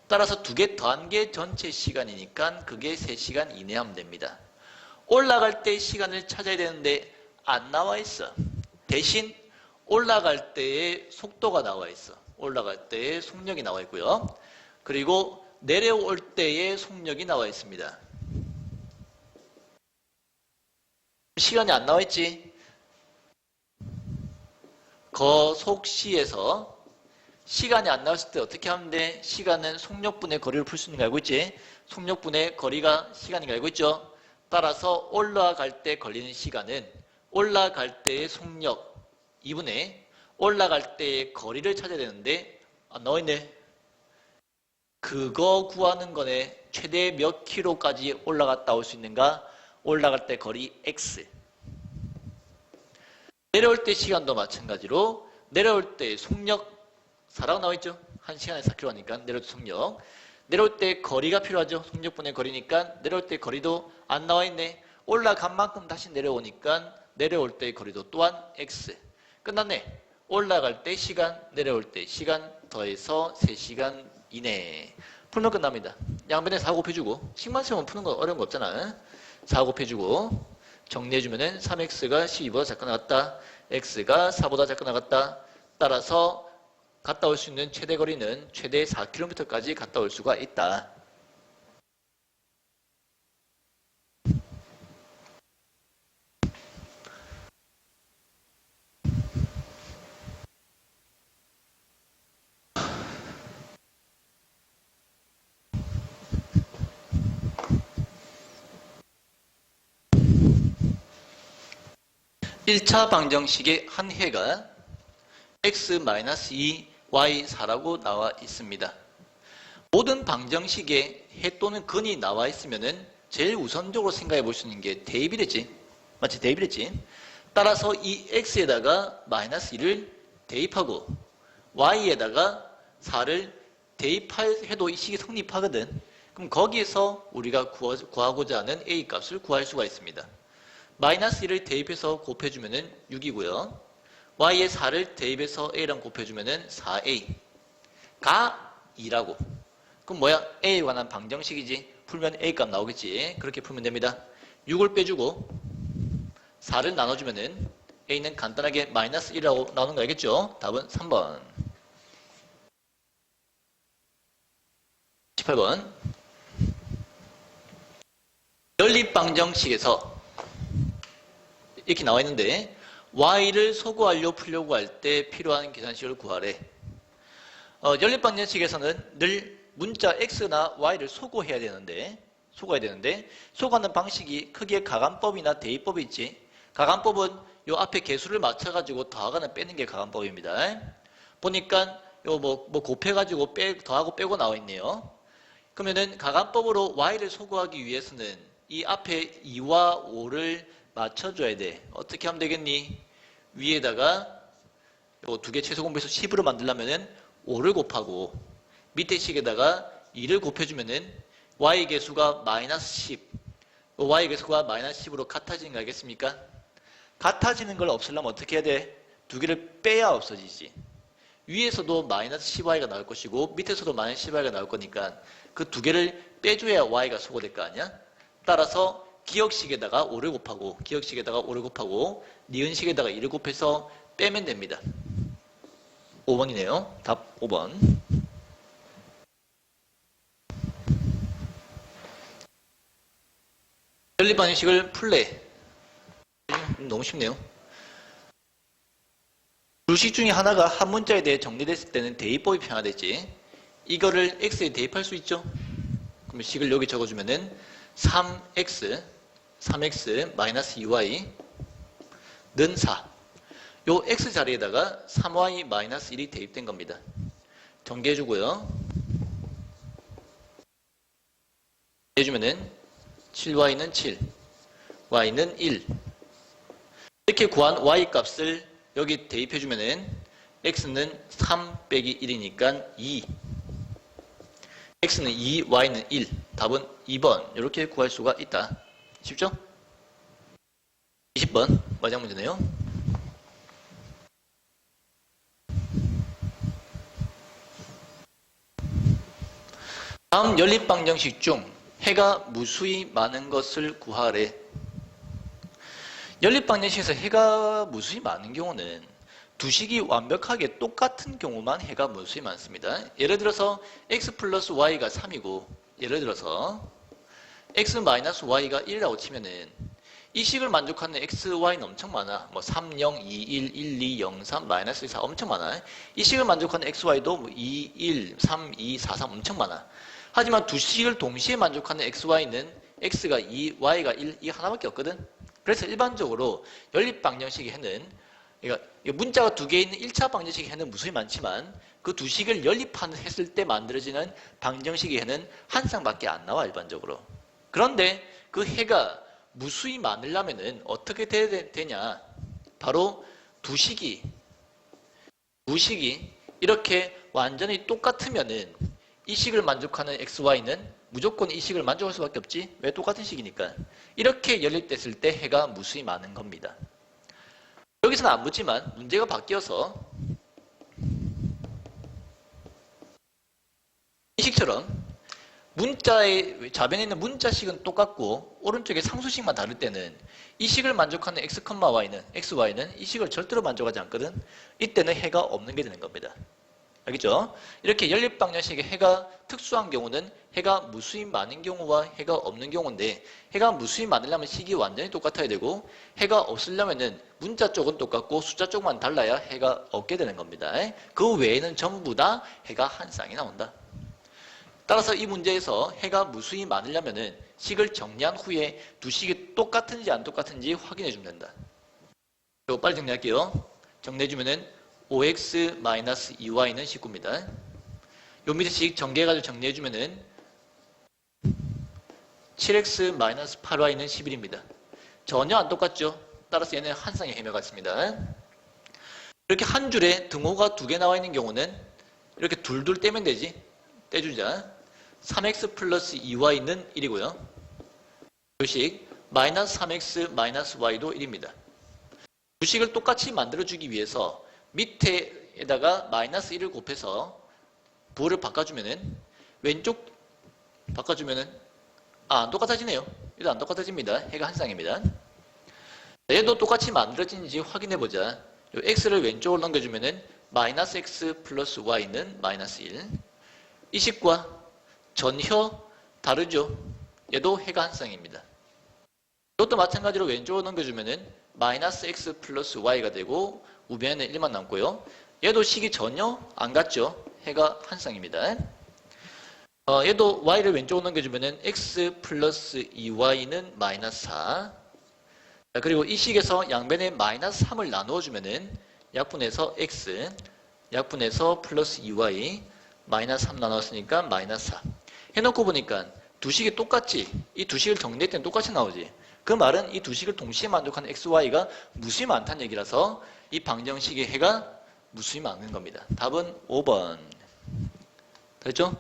따라서 두 개 더한 게 전체 시간이니까 그게 3시간 이내 하면 됩니다. 올라갈 때 시간을 찾아야 되는데 안 나와 있어. 대신 올라갈 때의 속도가 나와 있어. 올라갈 때의 속력이 나와 있고요. 그리고 내려올 때의 속력이 나와 있습니다. 시간이 안 나와 있지? 거속시에서 시간이 안 나왔을 때 어떻게 하면 돼? 시간은 속력분의 거리를 풀 수 있는 거 알고 있지? 속력분의 거리가 시간인 거 알고 있죠? 따라서 올라갈 때 걸리는 시간은 올라갈 때의 속력 2분의 올라갈 때의 거리를 찾아야 되는데 안 나와 있네. 그거 구하는 거네. 최대 몇 킬로까지 올라갔다 올 수 있는가? 올라갈 때 거리 x. 내려올 때 시간도 마찬가지로 내려올 때 속력 4라고 나와 있죠. 1시간에 4km 하니까 내려올 때 속력. 내려올 때 거리가 필요하죠. 속력분의 거리니까 내려올 때 거리도 안 나와 있네. 올라간 만큼 다시 내려오니까 내려올 때 거리도 또한 x. 끝났네. 올라갈 때 시간, 내려올 때 시간 더해서 3시간 이내. 풀면 끝납니다. 양변에 4 곱해주고 식만 세우면 푸는 거 어려운 거 없잖아. 4 곱해주고 정리해주면은 3x가 12보다 작게 나갔다. x가 4보다 작게 나갔다. 따라서 갔다 올 수 있는 최대 거리는 최대 4km까지 갔다 올 수가 있다. (1차) 방정식의 한 해가 x-2, y4라고 나와 있습니다. 모든 방정식에 해 또는 근이 나와 있으면은 제일 우선적으로 생각해 볼 수 있는 게 대입이랬지. 맞지? 대입이랬지. 따라서 이 x에다가 -1을 대입하고 y에다가 4를 대입해도 이 식이 성립하거든. 그럼 거기에서 우리가 구하고자 하는 a 값을 구할 수가 있습니다. -1을 대입해서 곱해주면은 6이고요. y에 4를 대입해서 a랑 곱해주면은 4a. 가 2라고. 그럼 뭐야? a에 관한 방정식이지. 풀면 a 값 나오겠지. 그렇게 풀면 됩니다. 6을 빼주고 4를 나눠주면은 a는 간단하게 -1이라고 나오는 거 알겠죠? 답은 3번. 18번. 연립방정식에서 이렇게 나와 있는데 y를 소구하려 풀려고 할 때 필요한 계산식을 구하래. 연립방정식에서는 늘 문자 x나 y를 소구해야 되는데 소구하는 방식이 크게 가간법이나 대입법이 있지. 가간법은 요 앞에 개수를 맞춰가지고 더하거나 빼는 게 가간법입니다. 보니까 요 뭐 곱해가지고 더하고 빼고 나와 있네요. 그러면은 가간법으로 y를 소구하기 위해서는 이 앞에 2와 5를 맞춰줘야 돼. 어떻게 하면 되겠니? 위에다가 요 두 개 최소 공배수 10으로 만들려면은 5를 곱하고 밑에 식에다가 2를 곱해주면은 y 개수가 -10. y 개수가 -10으로 같아지는 거 알겠습니까? 같아지는 걸 없애려면 어떻게 해야 돼? 두 개를 빼야 없어지지. 위에서도 -10y가 나올 것이고 밑에서도 -10y가 나올 거니까 그 두 개를 빼줘야 y가 소거될 거 아니야? 따라서 기억식에다가 5를 곱하고 니은식에다가 2를 곱해서 빼면 됩니다. 5번이네요. 답 5번. 연립방정식을 풀래. 너무 쉽네요. 두식 중에 하나가 한 문자에 대해 정리됐을 때는 대입법이 편하댔지. 이거를 x에 대입할 수 있죠. 그러면 식을 여기 적어주면은 3x -2y 는 4. 요 x 자리에다가 3y -1이 대입된 겁니다. 전개해주고요. 해주면은 7y는 7, y는 1. 이렇게 구한 y 값을 여기 대입해주면은 x는 3 빼기 1이니까 2. x는 2, y는 1. 답은 2번. 이렇게 구할 수가 있다. 쉽죠? 20번 마지막 문제네요. 다음 연립방정식 중 해가 무수히 많은 것을 구하래. 연립방정식에서 해가 무수히 많은 경우는 두 식이 완벽하게 똑같은 경우만 해가 무수히 많습니다. 예를 들어서 x 플러스 y가 3이고 예를 들어서 x 마이너스 y가 1이라고 치면은 이 식을 만족하는 x, y는 엄청 많아. 뭐 3, 0, 2, 1, 1, 2, 0, 3, 마이너스 4 엄청 많아. 이 식을 만족하는 x, y도 뭐 2, 1, 3, 2, 4, 3 엄청 많아. 하지만 두 식을 동시에 만족하는 x, y는 x가 2, y가 1, 이 하나밖에 없거든. 그래서 일반적으로 연립방정식의 해는 그러니까 문자가 두 개 있는 1차 방정식의 해는 무수히 많지만 그 두 식을 연립했을 때 만들어지는 방정식의 해는 한 쌍밖에 안 나와 일반적으로. 그런데 그 해가 무수히 많으려면은 어떻게 되냐? 바로 두 식이 이렇게 완전히 똑같으면은 이 식을 만족하는 x, y는 무조건 이 식을 만족할 수밖에 없지. 왜? 똑같은 식이니까. 이렇게 연립됐을 때 해가 무수히 많은 겁니다. 여기서는 안 묻지만 문제가 바뀌어서 이 식처럼 문자의 좌변에 있는 문자식은 똑같고 오른쪽에 상수식만 다를 때는 이 식을 만족하는 x, y는 xy는 이 식을 절대로 만족하지 않거든. 이때는 해가 없는 게 되는 겁니다. 알겠죠? 이렇게 연립방정식의 해가 특수한 경우는 해가 무수히 많은 경우와 해가 없는 경우인데 해가 무수히 많으려면 식이 완전히 똑같아야 되고 해가 없으려면은 문자 쪽은 똑같고 숫자 쪽만 달라야 해가 없게 되는 겁니다. 그 외에는 전부 다 해가 한 쌍이 나온다. 따라서 이 문제에서 해가 무수히 많으려면은 식을 정리한 후에 두 식이 똑같은지 안 똑같은지 확인해 주면 된다. 이거 빨리 정리할게요. 정리해 주면은 5x-2y는 19입니다. 요 밑에 식 전개해가지고 정리해 주면은 7x-8y는 11입니다. 전혀 안 똑같죠? 따라서 얘는 한 쌍의 해매가 있습니다. 이렇게 한 줄에 등호가 두 개 나와 있는 경우는 이렇게 둘둘 떼면 되지. 떼주자. 3x 플러스 2y는 1이고요. 요식 마이너스 3x 마이너스 y도 1입니다. 두 식을 똑같이 만들어주기 위해서 밑에다가 마이너스 1을 곱해서 부호를 바꿔주면은 왼쪽 바꿔주면은 안 똑같아지네요. 얘도 안 똑같아집니다. 해가 한 쌍입니다. 얘도 똑같이 만들어진지 확인해보자. 요 x를 왼쪽으로 넘겨주면은 마이너스 x 플러스 y는 마이너스 1. 이 식과 전혀 다르죠. 얘도 해가 한 쌍입니다. 이것도 마찬가지로 왼쪽으로 넘겨주면은 마이너스 x 플러스 y가 되고 우변에는 1만 남고요. 얘도 식이 전혀 안 같죠. 해가 한 쌍입니다. 얘도 y를 왼쪽으로 넘겨주면은 x 플러스 2y는 마이너스 4. 자, 그리고 이 식에서 양변에 마이너스 3을 나누어주면은 약분해서 x, 약분해서 플러스 2y, 마이너스 3 나눴으니까 마이너스 4. 해놓고 보니까 두 식이 똑같지. 이 두 식을 정리할 때는 똑같이 나오지. 그 말은 이 두 식을 동시에 만족하는 x, y가 무수히 많다는 얘기라서 이 방정식의 해가 무수히 많은 겁니다. 답은 5번. 됐죠?